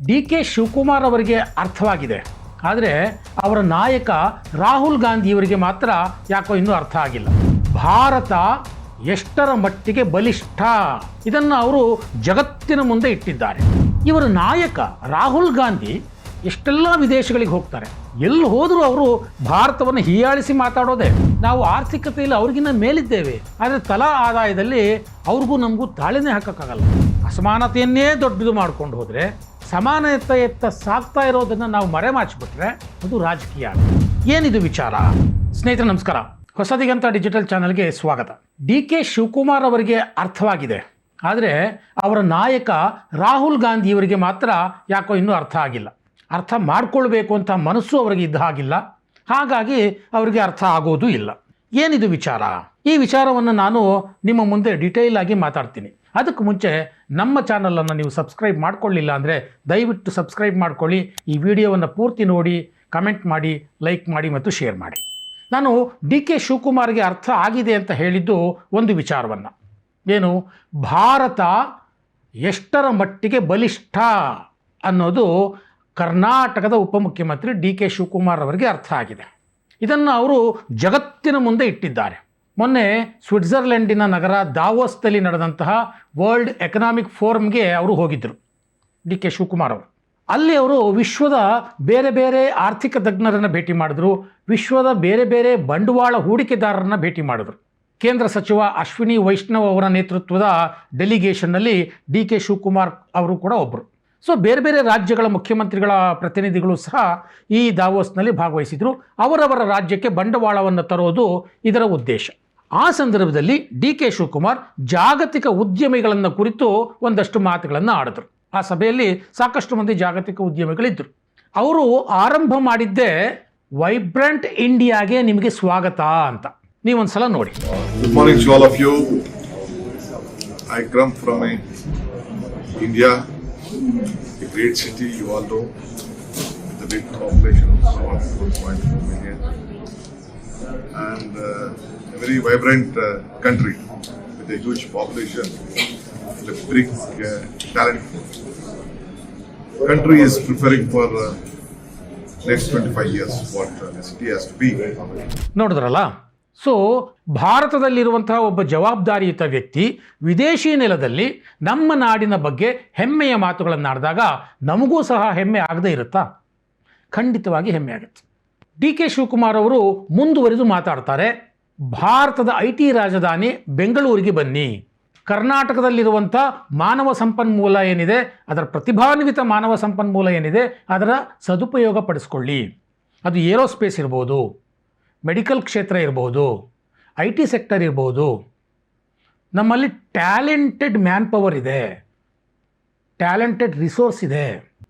ಡಿ.ಕೆ. ಶಿವಕುಮಾರ್ ಅವರಿಗೆ ಅರ್ಥವಾಗಿದೆ. ಆದರೆ ಅವರ ನಾಯಕ ರಾಹುಲ್ ಗಾಂಧಿಯವರಿಗೆ ಮಾತ್ರ ಯಾಕೋ ಇನ್ನೂ ಅರ್ಥ ಆಗಿಲ್ಲ. ಭಾರತ ಎಷ್ಟರ ಮಟ್ಟಿಗೆ ಬಲಿಷ್ಠ ಇದನ್ನು ಅವರು ಜಗತ್ತಿನ ಮುಂದೆ ಇಟ್ಟಿದ್ದಾರೆ. ಇವರ ನಾಯಕ ರಾಹುಲ್ ಗಾಂಧಿ ಎಷ್ಟೆಲ್ಲ ವಿದೇಶಗಳಿಗೆ ಹೋಗ್ತಾರೆ, ಎಲ್ಲಿ ಹೋದರೂ ಅವರು ಭಾರತವನ್ನು ಹೀಯಾಳಿಸಿ ಮಾತಾಡೋದೆ. ನಾವು ಆರ್ಥಿಕತೆಯಲ್ಲಿ ಅವ್ರಿಗಿನ್ನ ಮೇಲಿದ್ದೇವೆ, ಆದರೆ ತಲಾ ಆದಾಯದಲ್ಲಿ ಅವ್ರಿಗೂ ನಮಗೂ ತಾಳೆನೇ ಹಾಕೋಕ್ಕಾಗಲ್ಲ. ಅಸಮಾನತೆಯನ್ನೇ ದೊಡ್ಡದು ಮಾಡ್ಕೊಂಡು ಹೋದರೆ ಸಮಾನತೆಯತ್ತ ಸಾಗ್ತಾ ಇರೋದನ್ನು ನಾವು ಮರೆಮಾಚಿಬಿಟ್ರೆ ಅದು ರಾಜಕೀಯ. ಏನಿದು ವಿಚಾರ? ಸ್ನೇಹಿತರೆ ನಮಸ್ಕಾರ, ಹೊಸದಿಗಂತ ಡಿಜಿಟಲ್ ಚಾನಲ್ಗೆ ಸ್ವಾಗತ. ಡಿ.ಕೆ. ಶಿವಕುಮಾರ್ ಅವರಿಗೆ ಅರ್ಥವಾಗಿದೆ, ಆದರೆ ಅವರ ನಾಯಕ ರಾಹುಲ್ ಗಾಂಧಿಯವರಿಗೆ ಮಾತ್ರ ಯಾಕೋ ಇನ್ನೂ ಅರ್ಥ ಆಗಿಲ್ಲ. ಅರ್ಥ ಮಾಡಿಕೊಳ್ಬೇಕು ಅಂತ ಮನಸ್ಸು ಅವರಿಗೆ ಇದ್ದ ಹಾಗಿಲ್ಲ, ಹಾಗಾಗಿ ಅವರಿಗೆ ಅರ್ಥ ಆಗೋದು ಇಲ್ಲ. ಏನಿದು ವಿಚಾರ? ಈ ವಿಚಾರವನ್ನು ನಾನು ನಿಮ್ಮ ಮುಂದೆ ಡೀಟೇಲ್ ಆಗಿ ಮಾತಾಡ್ತೀನಿ. ಅದಕ್ಕೆ ಮುಂಚೆ ನಮ್ಮ ಚಾನಲನ್ನು ನೀವು ಸಬ್ಸ್ಕ್ರೈಬ್ ಮಾಡ್ಕೊಳ್ಳಿಲ್ಲ ಅಂದರೆ ದಯವಿಟ್ಟು ಸಬ್ಸ್ಕ್ರೈಬ್ ಮಾಡ್ಕೊಳ್ಳಿ. ಈ ವಿಡಿಯೋವನ್ನು ಪೂರ್ತಿ ನೋಡಿ, ಕಮೆಂಟ್ ಮಾಡಿ, ಲೈಕ್ ಮಾಡಿ ಮತ್ತು ಶೇರ್ ಮಾಡಿ. ನಾನು ಡಿ.ಕೆ. ಶಿವಕುಮಾರ್ಗೆ ಅರ್ಥ ಆಗಿದೆ ಅಂತ ಹೇಳಿದ್ದು ಒಂದು ವಿಚಾರವನ್ನು, ಏನು, ಭಾರತ ಎಷ್ಟರ ಮಟ್ಟಿಗೆ ಬಲಿಷ್ಠ ಅನ್ನೋದು ಕರ್ನಾಟಕದ ಉಪಮುಖ್ಯಮಂತ್ರಿ ಡಿ.ಕೆ. ಶಿವಕುಮಾರ್ ಅವರಿಗೆ ಅರ್ಥ ಆಗಿದೆ. ಇದನ್ನು ಅವರು ಜಗತ್ತಿನ ಮುಂದೆ ಇಟ್ಟಿದ್ದಾರೆ. ಮೊನ್ನೆ ಸ್ವಿಟ್ಜರ್ಲೆಂಡಿನ ನಗರ ದಾವೋಸ್ನಲ್ಲಿ ನಡೆದಂತಹ ವರ್ಲ್ಡ್ ಎಕನಾಮಿಕ್ ಫೋರಮ್ಗೆ ಅವರು ಹೋಗಿದ್ದರು, ಡಿ.ಕೆ. ಶಿವಕುಮಾರ್ ಅವರು. ಅಲ್ಲಿ ಅವರು ವಿಶ್ವದ ಬೇರೆ ಬೇರೆ ಆರ್ಥಿಕ ತಜ್ಞರನ್ನು ಭೇಟಿ ಮಾಡಿದ್ರು, ವಿಶ್ವದ ಬೇರೆ ಬೇರೆ ಬಂಡವಾಳ ಹೂಡಿಕೆದಾರರನ್ನು ಭೇಟಿ ಮಾಡಿದ್ರು. ಕೇಂದ್ರ ಸಚಿವ ಅಶ್ವಿನಿ ವೈಷ್ಣವ್ ಅವರ ನೇತೃತ್ವದ ಡೆಲಿಗೇಷನ್ನಲ್ಲಿ ಡಿ.ಕೆ. ಶಿವಕುಮಾರ್ ಅವರು ಕೂಡ ಒಬ್ಬರು. ಸೊ ಬೇರೆ ಬೇರೆ ರಾಜ್ಯಗಳ ಮುಖ್ಯಮಂತ್ರಿಗಳ ಪ್ರತಿನಿಧಿಗಳು ಸಹ ಈ ದಾವೋಸ್ನಲ್ಲಿ ಭಾಗವಹಿಸಿದರು. ಅವರವರ ರಾಜ್ಯಕ್ಕೆ ಬಂಡವಾಳವನ್ನು ತರೋದು ಇದರ ಉದ್ದೇಶ. ಆ ಸಂದರ್ಭದಲ್ಲಿ ಡಿ.ಕೆ. ಶಿವಕುಮಾರ್ ಜಾಗತಿಕ ಉದ್ಯಮಿಗಳನ್ನು ಕುರಿತು ಒಂದಷ್ಟು ಮಾತುಗಳನ್ನು ಆಡಿದ್ರು. ಆ ಸಭೆಯಲ್ಲಿ ಸಾಕಷ್ಟು ಮಂದಿ ಜಾಗತಿಕ ಉದ್ಯಮಿಗಳಿದ್ದರು. ಅವರು ಆರಂಭ ಮಾಡಿದ್ದೇ ವೈಬ್ರೆಂಟ್ ಇಂಡಿಯಾಗೆ ನಿಮಗೆ ಸ್ವಾಗತ ಅಂತ. ನೀವೊಂದ್ಸಲ ನೋಡಿ. Good morning to all of you. I come from India, a great city, you all know, with a big population of 1.4 million, and a very vibrant country with a huge population, with a big talent. Country is preparing for next 25 years what the city has to be. ನೋಡಿದ್ರಲ್ಲ? So ಭಾರತದಲ್ಲಿರುವಂತಹ ಒಬ್ಬ ಜವಾಬ್ದಾರಿಯುತ ವ್ಯಕ್ತಿ ವಿದೇಶಿ ನೆಲದಲ್ಲಿ ನಮ್ಮ ನಾಡಿನ ಬಗ್ಗೆ ಹೆಮ್ಮೆಯ ಮಾತುಗಳನ್ನಾಡಿದಾಗ ನಮಗೂ ಸಹ ಹೆಮ್ಮೆ ಆಗದೇ ಇರುತ್ತಾ? ಖಂಡಿತವಾಗಿ ಹೆಮ್ಮೆ ಆಗುತ್ತೆ. ಡಿ.ಕೆ. ಶಿವಕುಮಾರ್ ಅವರು ಮುಂದುವರಿದು ಮಾತಾಡ್ತಾರೆ, ಭಾರತದ IT ರಾಜಧಾನಿ ಬೆಂಗಳೂರಿಗೆ ಬನ್ನಿ, ಕರ್ನಾಟಕದಲ್ಲಿರುವಂಥ ಮಾನವ ಸಂಪನ್ಮೂಲ ಏನಿದೆ, ಅದರ ಪ್ರತಿಭಾನ್ವಿತ ಮಾನವ ಸಂಪನ್ಮೂಲ ಏನಿದೆ, ಅದರ ಸದುಪಯೋಗ ಪಡಿಸ್ಕೊಳ್ಳಿ. ಅದು ಏರೋಸ್ಪೇಸ್ ಇರ್ಬೋದು, ಮೆಡಿಕಲ್ ಕ್ಷೇತ್ರ ಇರ್ಬೋದು, IT ಸೆಕ್ಟರ್ ಇರ್ಬೋದು. ನಮ್ಮಲ್ಲಿ ಟ್ಯಾಲೆಂಟೆಡ್ ಮ್ಯಾನ್ ಪವರ್ ಇದೆ, ಟ್ಯಾಲೆಂಟೆಡ್ ರಿಸೋರ್ಸ್ ಇದೆ,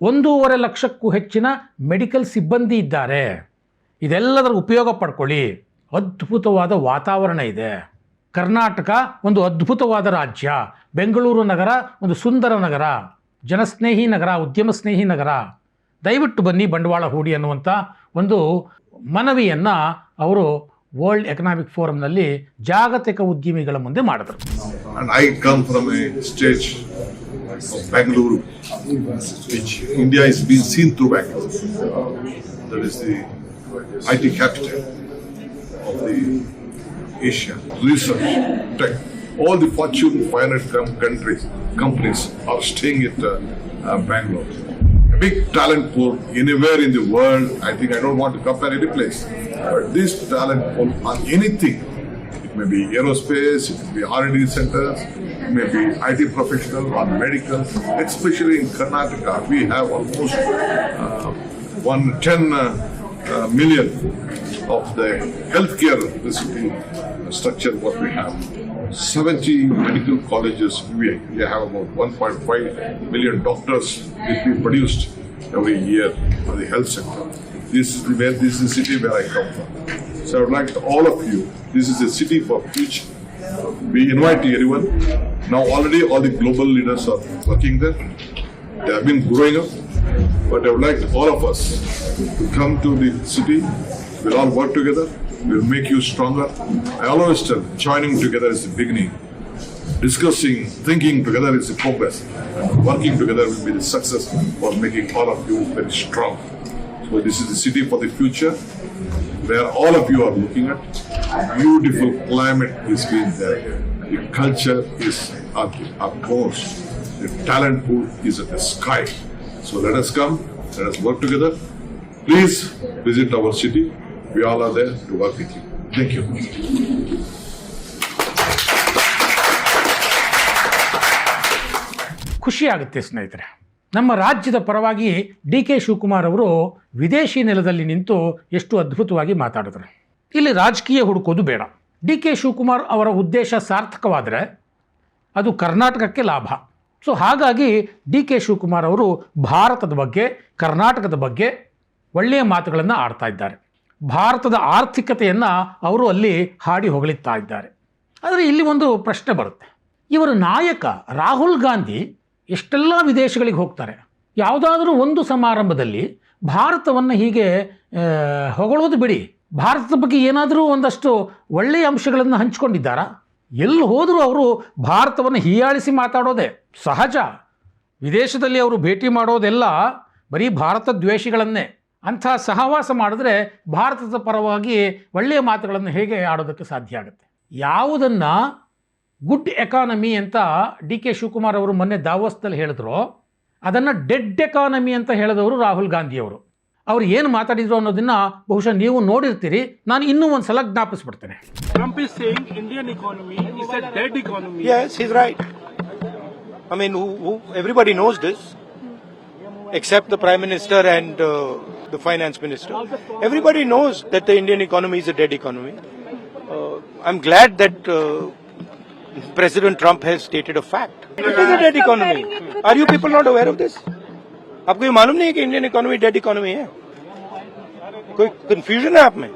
1.5 ಲಕ್ಷಕ್ಕೂ ಹೆಚ್ಚಿನ ಮೆಡಿಕಲ್ ಸಿಬ್ಬಂದಿ ಇದ್ದಾರೆ. ಇದೆಲ್ಲದರ ಉಪಯೋಗ ಪಡ್ಕೊಳ್ಳಿ. ಅದ್ಭುತವಾದ ವಾತಾವರಣ ಇದೆ. ಕರ್ನಾಟಕ ಒಂದು ಅದ್ಭುತವಾದ ರಾಜ್ಯ, ಬೆಂಗಳೂರು ನಗರ ಒಂದು ಸುಂದರ ನಗರ, ಜನಸ್ನೇಹಿ ನಗರ, ಉದ್ಯಮ ಸ್ನೇಹಿ ನಗರ. ದಯವಿಟ್ಟು ಬನ್ನಿ, ಬಂಡವಾಳ ಹೂಡಿ ಅನ್ನುವಂಥ ಒಂದು ಮನವಿಯನ್ನು ಅವರು ವರ್ಲ್ಡ್ ಎಕನಾಮಿಕ್ ಫೋರಮ್ನಲ್ಲಿ ಜಾಗತಿಕ ಉದ್ಯಮಿಗಳ ಮುಂದೆ ಮಾಡಿದರು. And I come from a state of Bangalore, which India is being seen through Bangalore. That is the IT capital of the Asia. Research, tech, all the Fortune 500 companies are staying at Bangalore. A big talent pool anywhere in the world. I think I don't want to compare any place, but this talent pool on anything, it may be aerospace, it may be R&D centers, it may be IT professional or medical. Especially in Karnataka, we have almost 110 million of the healthcare facility structure what we have. 70 medical colleges. We have about 1.5 million doctors which we produced every year for the health sector. This is the city where I come from. So I would like to all of you, this is a city for future. We invite everyone. Now already all the global leaders are working there. They have been growing up. But I would like all of us to come to the city. We'll all work together. We'll make you stronger. I always tell, joining together is the beginning. discussing, thinking together is the progress. And working together will be the success for making all of you very strong. So this is the city for the future, where all of you are looking at. Beautiful climate is being there. The culture is at the utmost. The talent pool is at the sky. So let us come, let us work together. Please visit our city. We all are there to work with you. Thank you. ಖುಷಿಯಾಗುತ್ತೆ ಸ್ನೇಹಿತರೆ. ನಮ್ಮ ರಾಜ್ಯದ ಪರವಾಗಿ D K Shivakumar ಅವರು ವಿದೇಶಿ ನೆಲದಲ್ಲಿ ನಿಂತು ಎಷ್ಟು ಅದ್ಭುತವಾಗಿ ಮಾತಾಡಿದ್ರು. ಇಲ್ಲಿ ರಾಜಕೀಯ ಹುಡುಕೋದು ಬೇಡ. ಡಿ ಕೆ ಶಿವಕುಮಾರ್ ಅವರ ಉದ್ದೇಶ ಸಾರ್ಥಕವಾದರೆ ಅದು ಕರ್ನಾಟಕಕ್ಕೆ ಲಾಭ. ಸೊ ಹಾಗಾಗಿ ಡಿ ಕೆ ಶಿವಕುಮಾರ್ ಅವರು ಭಾರತದ ಬಗ್ಗೆ, ಕರ್ನಾಟಕದ ಬಗ್ಗೆ ಒಳ್ಳೆಯ ಮಾತುಗಳನ್ನು ಆಡ್ತಾ ಇದ್ದಾರೆ. ಭಾರತದ ಆರ್ಥಿಕತೆಯನ್ನು ಅವರು ಅಲ್ಲಿ ಹಾಡಿ ಹೊಗಳುತ್ತಾ ಇದ್ದಾರೆ. ಆದರೆ ಇಲ್ಲಿ ಒಂದು ಪ್ರಶ್ನೆ ಬರುತ್ತೆ. ಇವರ ನಾಯಕ ರಾಹುಲ್ ಗಾಂಧಿ ಎಷ್ಟೆಲ್ಲ ವಿದೇಶಗಳಿಗೆ ಹೋಗ್ತಾರೆ. ಯಾವುದಾದ್ರೂ ಒಂದು ಸಮಾರಂಭದಲ್ಲಿ ಭಾರತವನ್ನು ಹೀಗೆ ಹೊಗಳೋದು ಬಿಡಿ, ಭಾರತದ ಬಗ್ಗೆ ಏನಾದರೂ ಒಂದಷ್ಟು ಒಳ್ಳೆಯ ಅಂಶಗಳನ್ನು ಹಂಚಿಕೊಂಡಿದ್ದಾರಾ? ಎಲ್ಲಿ ಹೋದರೂ ಅವರು ಭಾರತವನ್ನು ಹೀಯಾಳಿಸಿ ಮಾತಾಡೋದೇ ಸಹಜ. ವಿದೇಶದಲ್ಲಿ ಅವರು ಭೇಟಿ ಮಾಡೋದೆಲ್ಲ ಬರೀ ಭಾರತ ದ್ವೇಷಿಗಳನ್ನೇ. ಅಂಥ ಸಹವಾಸ ಮಾಡಿದ್ರೆ ಭಾರತದ ಪರವಾಗಿ ಒಳ್ಳೆಯ ಮಾತುಗಳನ್ನು ಹೇಗೆ ಆಡೋದಕ್ಕೆ ಸಾಧ್ಯ ಆಗುತ್ತೆ? ಯಾವುದನ್ನು ಗುಡ್ ಎಕಾನಮಿ ಅಂತ ಡಿ ಕೆ ಶಿವಕುಮಾರ್ ಅವರು ಮೊನ್ನೆ ದಾವೋಸ್ದಲ್ಲಿ ಹೇಳಿದ್ರು, ಅದನ್ನು ಡೆಡ್ ಎಕಾನಮಿ ಅಂತ ಹೇಳಿದವರು ರಾಹುಲ್ ಗಾಂಧಿಯವರು. ಅವ್ರು ಏನು ಮಾತಾಡಿದ್ರು ಅನ್ನೋದನ್ನ ಬಹುಶಃ ನೀವು ನೋಡಿರ್ತೀರಿ. ನಾನು ಇನ್ನೂ ಒಂದು ಸಲ ಜ್ಞಾಪಿಸ್ಬಿಡ್ತೇನೆ. Trump is saying Indian economy is a dead economy. Yes, he's right. I mean, everybody knows this, except the Prime Minister and the Finance Minister. Everybody knows that the Indian economy is a dead economy. I'm glad that President Trump has stated a fact. It is a dead economy. Are you people not aware of this? आपको ये मालूम नहीं है कि Indian economy dead economy है? कोई confusion है आप में?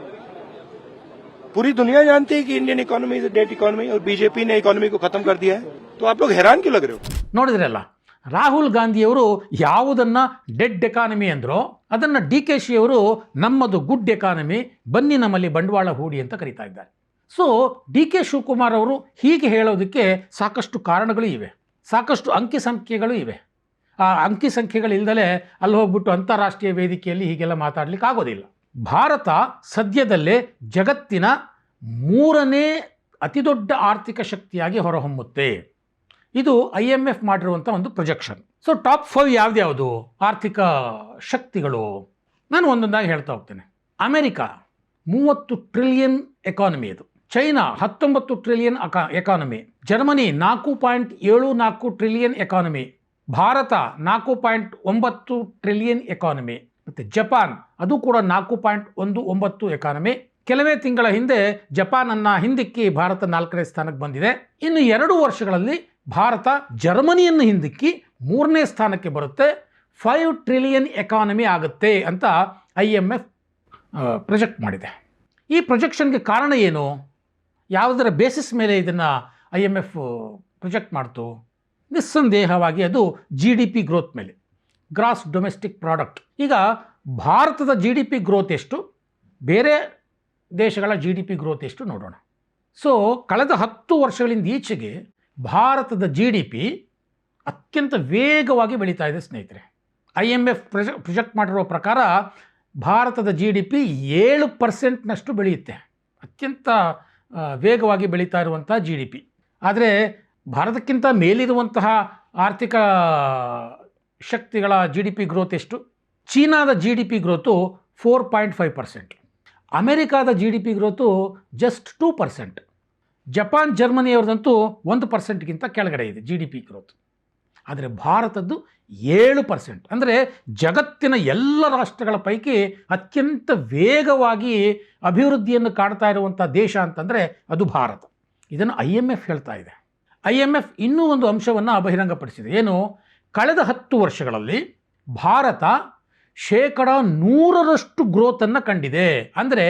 पूरी दुनिया जानती है कि Indian economy is a dead economy और बीजेपी ने इकोनॉमी को खत्म कर दिया है. तो आप लोग हैरान क्यों लग रहे हो? ನೋಡಿದ್ರಲ್ಲ, ರಾಹುಲ್ ಗಾಂಧಿಯವರು ಯಾವುದನ್ನು ಡೆಡ್ ಎಕಾನಮಿ ಅಂದ್ರೋ ಅದನ್ನು ಡಿ ಕೆ ಶಿ ಅವರು ನಮ್ಮದು ಗುಡ್ ಎಕಾನಮಿ, ಬನ್ನಿ ನಮ್ಮಲ್ಲಿ ಬಂಡವಾಳ ಹೂಡಿ ಅಂತ ಕರೀತಾ ಇದ್ದಾರೆ. ಸೊ ಡಿ ಕೆ ಶಿವಕುಮಾರ್ ಅವರು ಹೀಗೆ ಹೇಳೋದಕ್ಕೆ ಸಾಕಷ್ಟು ಕಾರಣಗಳು ಇವೆ, ಸಾಕಷ್ಟು ಅಂಕಿ ಸಂಖ್ಯೆಗಳು ಇವೆ. ಆ ಅಂಕಿ ಸಂಖ್ಯೆಗಳಿಲ್ಲದಲೇ ಅಲ್ಲಿ ಹೋಗ್ಬಿಟ್ಟು ಅಂತಾರಾಷ್ಟ್ರೀಯ ವೇದಿಕೆಯಲ್ಲಿ ಹೀಗೆಲ್ಲ ಮಾತಾಡಲಿಕ್ಕೆ ಆಗೋದಿಲ್ಲ. ಭಾರತ ಸದ್ಯದಲ್ಲೇ ಜಗತ್ತಿನ 3ನೇ ಅತಿದೊಡ್ಡ ಆರ್ಥಿಕ ಶಕ್ತಿಯಾಗಿ ಹೊರಹೊಮ್ಮುತ್ತೆ. ಇದು IMF ಮಾಡಿರುವಂಥ ಒಂದು ಪ್ರೊಜೆಕ್ಷನ್. ಸೊ ಟಾಪ್ 5 ಯಾವ್ದ್ಯಾವುದು ಆರ್ಥಿಕ ಶಕ್ತಿಗಳು? ನಾನು ಒಂದೊಂದಾಗಿ ಹೇಳ್ತಾ ಹೋಗ್ತೇನೆ. ಅಮೆರಿಕ 30 ಟ್ರಿಲಿಯನ್ ಎಕಾನಮಿ ಇದು. China 19 trillion economy. Germany 4.74 trillion economy. Bharat 4.9 trillion economy. ಮತ್ತು ಜಪಾನ್ ಅದು ಕೂಡ 4.19 ಎಕಾನಮಿ. ಕೆಲವೇ ತಿಂಗಳ ಹಿಂದೆ ಜಪಾನನ್ನು ಹಿಂದಿಕ್ಕಿ ಭಾರತ 4ನೇ ಸ್ಥಾನಕ್ಕೆ ಬಂದಿದೆ. ಇನ್ನು 2 ವರ್ಷಗಳಲ್ಲಿ ಭಾರತ ಜರ್ಮನಿಯನ್ನು ಹಿಂದಿಕ್ಕಿ 3ನೇ ಸ್ಥಾನಕ್ಕೆ ಬರುತ್ತೆ. 5 ಟ್ರಿಲಿಯನ್ ಎಕಾನಮಿ ಆಗುತ್ತೆ ಅಂತ IMF ಪ್ರೊಜೆಕ್ಟ್ ಮಾಡಿದೆ. ಈ ಪ್ರೊಜೆಕ್ಷನ್ಗೆ ಕಾರಣ ಏನು? ಯಾವುದರ ಬೇಸಿಸ್ ಮೇಲೆ ಇದನ್ನು IMF ಪ್ರೊಜೆಕ್ಟ್ ಮಾಡ್ತು? ನಿಸ್ಸಂದೇಹವಾಗಿ ಅದು GDP ಗ್ರೋತ್ ಮೇಲೆ, ಗ್ರಾಸ್ ಡೊಮೆಸ್ಟಿಕ್ ಪ್ರಾಡಕ್ಟ್. ಈಗ ಭಾರತದ GDP ಗ್ರೋತ್ ಎಷ್ಟು, ಬೇರೆ ದೇಶಗಳ GDP ಗ್ರೋತ್ ಎಷ್ಟು ನೋಡೋಣ. ಸೊ ಕಳೆದ 10 ವರ್ಷಗಳಿಂದ ಈಚೆಗೆ ಭಾರತದ GDP ಅತ್ಯಂತ ವೇಗವಾಗಿ ಬೆಳೀತಾ ಇದೆ ಸ್ನೇಹಿತರೆ. IMF ಪ್ರೊಜೆಕ್ಟ್ ಮಾಡಿರೋ ಪ್ರಕಾರ ಭಾರತದ GDP 7% ಬೆಳೆಯುತ್ತೆ. ಅತ್ಯಂತ ವೇಗವಾಗಿ ಬೆಳೀತಾ ಇರುವಂಥ GDP. ಆದರೆ ಭಾರತಕ್ಕಿಂತ ಮೇಲಿರುವಂತಹ ಆರ್ಥಿಕ ಶಕ್ತಿಗಳ GDP ಗ್ರೋತ್ ಎಷ್ಟು? ಚೀನಾದ GDP ಗ್ರೋತು 4.5%, ಅಮೆರಿಕಾದ GDP ಗ್ರೋತು ಜಸ್ಟ್ 2%, ಜಪಾನ್ ಜರ್ಮನಿಯವ್ರದಂತೂ 1%ಗಿಂತ ಕೆಳಗಡೆ ಇದೆ GDP ಗ್ರೋತ್. ಆದರೆ ಭಾರತದ್ದು 7%. ಅಂದರೆ ಜಗತ್ತಿನ ಎಲ್ಲ ರಾಷ್ಟ್ರಗಳ ಪೈಕಿ ಅತ್ಯಂತ ವೇಗವಾಗಿ ಅಭಿವೃದ್ಧಿಯನ್ನು ಕಾಣ್ತಾ ಇರುವಂಥ ದೇಶ ಅಂತಂದರೆ ಅದು ಭಾರತ. ಇದನ್ನು IMF ಹೇಳ್ತಾ ಇದೆ. IMF ಇನ್ನೂ ಒಂದು ಅಂಶವನ್ನು ಬಹಿರಂಗಪಡಿಸಿದೆ. ಏನು? ಕಳೆದ 10 ವರ್ಷಗಳಲ್ಲಿ ಭಾರತ 100% ಗ್ರೋತನ್ನು ಕಂಡಿದೆ. ಅಂದರೆ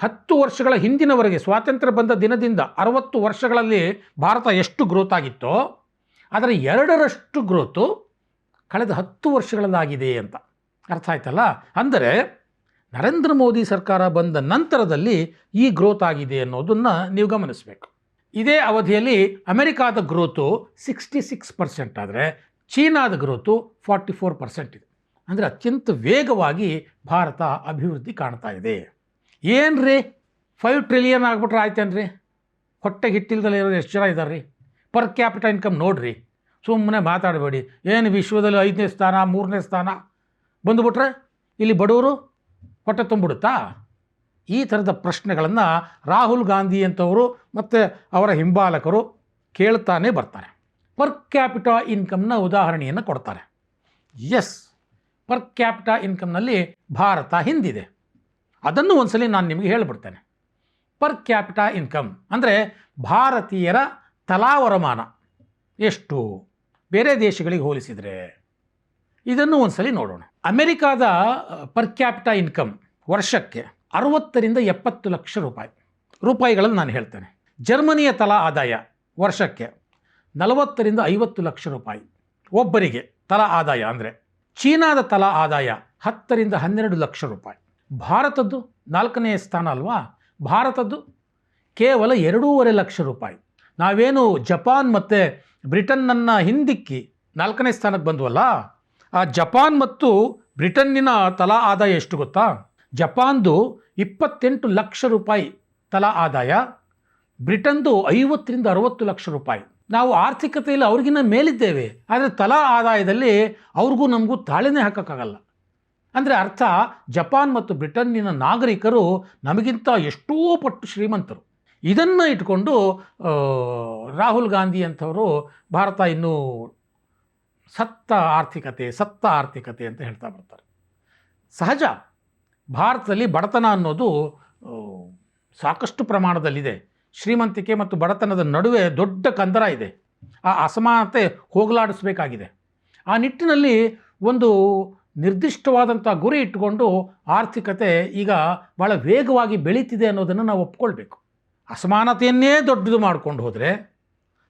10 ವರ್ಷಗಳ ಹಿಂದಿನವರೆಗೆ, ಸ್ವಾತಂತ್ರ್ಯ ಬಂದ ದಿನದಿಂದ 60 ವರ್ಷಗಳಲ್ಲಿ ಭಾರತ ಎಷ್ಟು ಗ್ರೋತ್ ಆಗಿತ್ತೋ ಅದರ 2ರಷ್ಟು ಗ್ರೋತು ಕಳೆದ 10 ವರ್ಷಗಳಲ್ಲಾಗಿದೆ ಅಂತ ಅರ್ಥ ಆಯ್ತಲ್ಲ. ಅಂದರೆ ನರೇಂದ್ರ ಮೋದಿ ಸರ್ಕಾರ ಬಂದ ನಂತರದಲ್ಲಿ ಈ ಗ್ರೋತ್ ಆಗಿದೆ ಅನ್ನೋದನ್ನು ನೀವು ಗಮನಿಸಬೇಕು. ಇದೇ ಅವಧಿಯಲ್ಲಿ ಅಮೆರಿಕಾದ ಗ್ರೋತು 66% ಆದರೆ ಚೀನಾದ ಗ್ರೋತು 44% ಇದೆ. ಅಂದರೆ ಅತ್ಯಂತ ವೇಗವಾಗಿ ಭಾರತ ಅಭಿವೃದ್ಧಿ ಕಾಣ್ತಾ ಇದೆ. ಏನು ರೀ 5 ಟ್ರಿಲಿಯನ್ ಆಗ್ಬಿಟ್ರೆ ಆಯ್ತೇನ್ರಿ? ಹೊಟ್ಟೆಗೆ ಹಿಟ್ಟಿಲ್ದಲ್ಲೇ ಇರೋರು ಎಷ್ಟು ಜನ ಇದ್ದಾರೆ ರೀ? ಪರ್ ಕ್ಯಾಪಿಟಲ್ ಇನ್ಕಮ್ ನೋಡಿರಿ, ಸುಮ್ಮನೆ ಮಾತಾಡಬೇಡಿ. ಏನು ವಿಶ್ವದಲ್ಲಿ 5ನೇ ಸ್ಥಾನ 3ನೇ ಸ್ಥಾನ ಬಂದುಬಿಟ್ರೆ ಇಲ್ಲಿ ಬಡವರು ಹೊಟ್ಟೆ ತುಂಬಿಡುತ್ತಾ? ಈ ಥರದ ಪ್ರಶ್ನೆಗಳನ್ನು ರಾಹುಲ್ ಗಾಂಧಿ ಅಂತವರು ಮತ್ತು ಅವರ ಹಿಂಬಾಲಕರು ಕೇಳ್ತಾನೆ ಬರ್ತಾರೆ. ಪರ್ ಕ್ಯಾಪಿಟಾ ಇನ್ಕಮ್ನ ಉದಾಹರಣೆಯನ್ನು ಕೊಡ್ತಾರೆ. ಎಸ್, ಪರ್ ಕ್ಯಾಪಿಟಾ ಇನ್ಕಮ್ನಲ್ಲಿ ಭಾರತ ಹಿಂದಿದೆ. ಅದನ್ನು ಒಂದ್ಸಲಿ ನಾನು ನಿಮಗೆ ಹೇಳಿಬಿಡ್ತೇನೆ. ಪರ್ ಕ್ಯಾಪಿಟಾ ಇನ್ಕಮ್ ಅಂದರೆ ಭಾರತೀಯರ ತಲಾ ವರಮಾನ ಎಷ್ಟು ಬೇರೆ ದೇಶಗಳಿಗೆ ಹೋಲಿಸಿದರೆ, ಇದನ್ನು ಒಂದ್ಸಲಿ ನೋಡೋಣ. ಅಮೆರಿಕಾದ ಪರ್ ಕ್ಯಾಪಿಟಾ ಇನ್ಕಮ್ ವರ್ಷಕ್ಕೆ 60 ರಿಂದ 70 ಲಕ್ಷ ರೂಪಾಯಿಗಳನ್ನು ನಾನು ಹೇಳ್ತೇನೆ. ಜರ್ಮನಿಯ ತಲಾ ಆದಾಯ ವರ್ಷಕ್ಕೆ 40 ರಿಂದ 50 ಲಕ್ಷ ರೂಪಾಯಿ ಒಬ್ಬರಿಗೆ ತಲಾ ಆದಾಯ ಅಂದರೆ. ಚೀನಾದ ತಲಾ ಆದಾಯ 10 ರಿಂದ 12 ಲಕ್ಷ ರೂಪಾಯಿ. ಭಾರತದ್ದು 4ನೇ ಸ್ಥಾನ ಅಲ್ವಾ? ಭಾರತದ್ದು ಕೇವಲ 2.5 ಲಕ್ಷ ರೂಪಾಯಿ. ನಾವೇನು ಜಪಾನ್ ಮತ್ತು ಬ್ರಿಟನ್ನನ್ನು ಹಿಂದಿಕ್ಕಿ 4ನೇ ಸ್ಥಾನಕ್ಕೆ ಬಂದ್ವಲ್ಲ, ಆ ಜಪಾನ್ ಮತ್ತು ಬ್ರಿಟನ್ನಿನ ತಲಾ ಆದಾಯ ಎಷ್ಟು ಗೊತ್ತಾ? ಜಪಾನ್ದು 28 ಲಕ್ಷ ರೂಪಾಯಿ ತಲಾ ಆದಾಯ, ಬ್ರಿಟನ್ದು 50 ರಿಂದ 60 ಲಕ್ಷ ರೂಪಾಯಿ. ನಾವು ಆರ್ಥಿಕತೆಯಲ್ಲಿ ಅವ್ರಿಗಿನ್ನ ಮೇಲಿದ್ದೇವೆ, ಆದರೆ ತಲಾ ಆದಾಯದಲ್ಲಿ ಅವ್ರಿಗೂ ನಮಗೂ ತಾಳೆನೇ ಹಾಕೋಕ್ಕಾಗಲ್ಲ. ಅಂದರೆ ಅರ್ಥ, ಜಪಾನ್ ಮತ್ತು ಬ್ರಿಟನ್ನಿನ ನಾಗರಿಕರು ನಮಗಿಂತ ಎಷ್ಟೋ ಪಟ್ಟು ಶ್ರೀಮಂತರು. ಇದನ್ನು ಇಟ್ಕೊಂಡು ರಾಹುಲ್ ಗಾಂಧಿ ಅಂಥವರು ಭಾರತ ಇನ್ನೂ ಸತ್ತ ಆರ್ಥಿಕತೆ ಅಂತ ಹೇಳ್ತಾ ಬರ್ತಾರೆ. ಸಹಜ, ಭಾರತದಲ್ಲಿ ಬಡತನ ಅನ್ನೋದು ಸಾಕಷ್ಟು ಪ್ರಮಾಣದಲ್ಲಿದೆ. ಶ್ರೀಮಂತಿಕೆ ಮತ್ತು ಬಡತನದ ನಡುವೆ ದೊಡ್ಡ ಕಂದರ ಇದೆ. ಆ ಅಸಮಾನತೆ ಹೋಗಲಾಡಿಸಬೇಕಾಗಿದೆ. ಆ ನಿಟ್ಟಿನಲ್ಲಿ ಒಂದು ನಿರ್ದಿಷ್ಟವಾದಂಥ ಗುರಿ ಇಟ್ಟುಕೊಂಡು ಆರ್ಥಿಕತೆ ಈಗ ಭಾಳ ವೇಗವಾಗಿ ಬೆಳೀತಿದೆ ಅನ್ನೋದನ್ನು ನಾವು ಒಪ್ಕೊಳ್ಬೇಕು. ಅಸಮಾನತೆಯನ್ನೇ ದೊಡ್ಡದು ಮಾಡ್ಕೊಂಡು ಹೋದರೆ,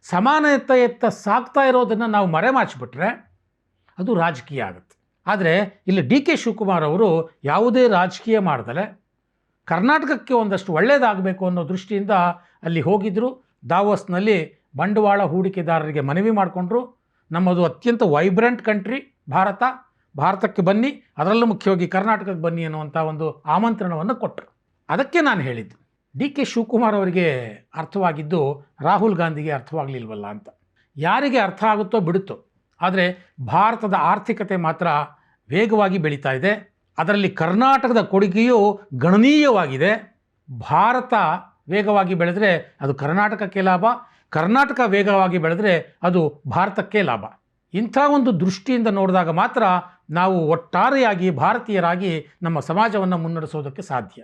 ಸಮಾನತೆಯತ್ತ ಸಾಗ್ತಾ ಇರೋದನ್ನು ನಾವು ಮರೆಮಾಚಿಬಿಟ್ರೆ ಅದು ರಾಜಕೀಯ ಆಗುತ್ತೆ. ಆದರೆ ಇಲ್ಲಿ ಡಿ.ಕೆ. ಶಿವಕುಮಾರ್ ಅವರು ಯಾವುದೇ ರಾಜಕೀಯ ಮಾಡ್ದಲೆ ಕರ್ನಾಟಕಕ್ಕೆ ಒಂದಷ್ಟು ಒಳ್ಳೆಯದಾಗಬೇಕು ಅನ್ನೋ ದೃಷ್ಟಿಯಿಂದ ಅಲ್ಲಿ ಹೋಗಿದ್ದರು. ದಾವೋಸ್ನಲ್ಲಿ ಬಂಡವಾಳ ಹೂಡಿಕೆದಾರರಿಗೆ ಮನವಿ ಮಾಡಿಕೊಂಡ್ರು. ನಮ್ಮದು ಅತ್ಯಂತ ವೈಬ್ರೆಂಟ್ ಕಂಟ್ರಿ ಭಾರತಕ್ಕೆ ಬನ್ನಿ, ಅದರಲ್ಲೂ ಮುಖ್ಯವಾಗಿ ಕರ್ನಾಟಕಕ್ಕೆ ಬನ್ನಿ ಅನ್ನುವಂಥ ಒಂದು ಆಮಂತ್ರಣವನ್ನು ಕೊಟ್ಟರು. ಅದಕ್ಕೆ ನಾನು ಹೇಳಿದ್ದು, ಡಿ.ಕೆ. ಶಿವಕುಮಾರ್ ಅವರಿಗೆ ಅರ್ಥವಾಗಿದ್ದು ರಾಹುಲ್ ಗಾಂಧಿಗೆ ಅರ್ಥವಾಗಲಿಲ್ವಲ್ಲ ಅಂತ. ಯಾರಿಗೆ ಅರ್ಥ ಆಗುತ್ತೋ ಬಿಡುತ್ತೋ, ಆದರೆ ಭಾರತದ ಆರ್ಥಿಕತೆ ಮಾತ್ರ ವೇಗವಾಗಿ ಬೆಳೀತಾ ಇದೆ. ಅದರಲ್ಲಿ ಕರ್ನಾಟಕದ ಕೊಡುಗೆಯೂ ಗಣನೀಯವಾಗಿದೆ. ಭಾರತ ವೇಗವಾಗಿ ಬೆಳೆದರೆ ಅದು ಕರ್ನಾಟಕಕ್ಕೆ ಲಾಭ, ಕರ್ನಾಟಕ ವೇಗವಾಗಿ ಬೆಳೆದರೆ ಅದು ಭಾರತಕ್ಕೆ ಲಾಭ. ಇಂಥ ಒಂದು ದೃಷ್ಟಿಯಿಂದ ನೋಡಿದಾಗ ಮಾತ್ರ ನಾವು ಒಟ್ಟಾರೆಯಾಗಿ ಭಾರತೀಯರಾಗಿ ನಮ್ಮ ಸಮಾಜವನ್ನು ಮುನ್ನಡೆಸೋದಕ್ಕೆ ಸಾಧ್ಯ.